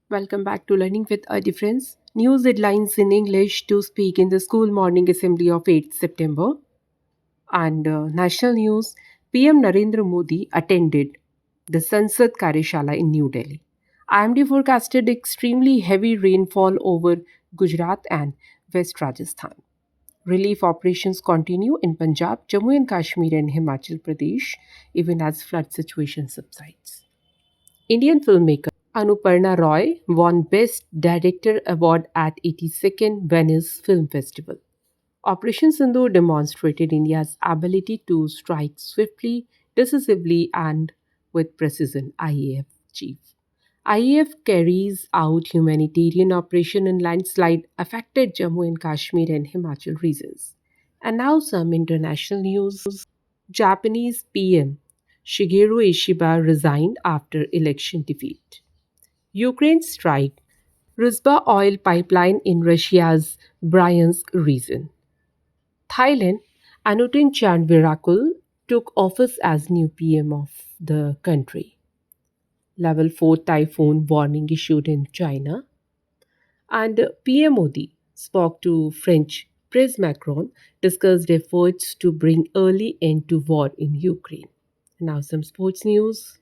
Welcome back to Learning with a Difference. News headlines in English to speak in the school morning assembly of 8th September. And national news PM Narendra Modi attended the Sansad Karyashala in New Delhi. IMD forecasted extremely heavy rainfall over Gujarat and West Rajasthan. Relief operations continue in Punjab, Jammu and Kashmir, and Himachal Pradesh, even as flood situation subsides. Indian filmmaker Anuparna Roy won Best Director Award at 82nd Venice Film Festival. Operation Sindoor demonstrated India's ability to strike swiftly, decisively, and with precision, IAF chief. IAF carries out humanitarian operation in landslide affected Jammu and Kashmir and Himachal regions. And now some international news. Japanese PM Shigeru Ishiba resigned after election defeat. Ukraine strike Rusba oil pipeline in Russia's Bryansk region. Thailand Anutin Chanvirakul took office as new PM of the country. Level 4 typhoon warning issued in China. And PM Modi spoke to French Pres Macron, discussed efforts to bring early end to war in Ukraine. Now, some sports news.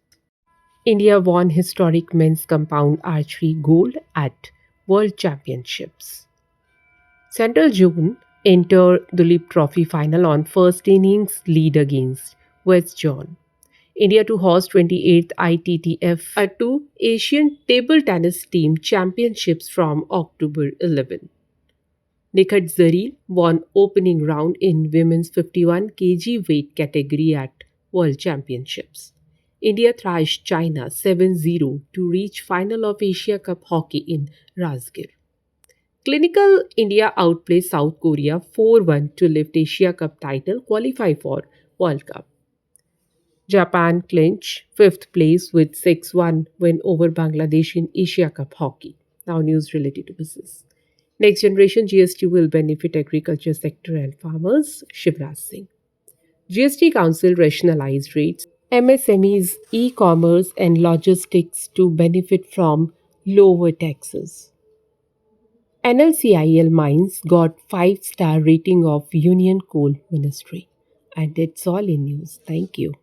India won historic men's compound archery gold at World Championships. Central June entered the Leap Trophy final on first innings lead against West John. India to host 28th ITTF two Asian Table Tennis Team Championships from October 11. Nikhat Zareen won opening round in women's 51 kg weight category at World Championships. India thrashed China 7-0 to reach final of Asia Cup hockey in Razgir. Clinical India outplays South Korea 4-1 to lift Asia Cup title qualify for World Cup. Japan clinch fifth place with 6-1 win over Bangladesh in Asia Cup hockey. Now news related to business. Next generation GST will benefit agriculture sector and farmers, Shivraj Singh. GST Council rationalized rates. MSMEs, e-commerce and logistics to benefit from lower taxes. NLCIL Mines got 5-star rating of Union Coal Ministry. And it's all in news. Thank you.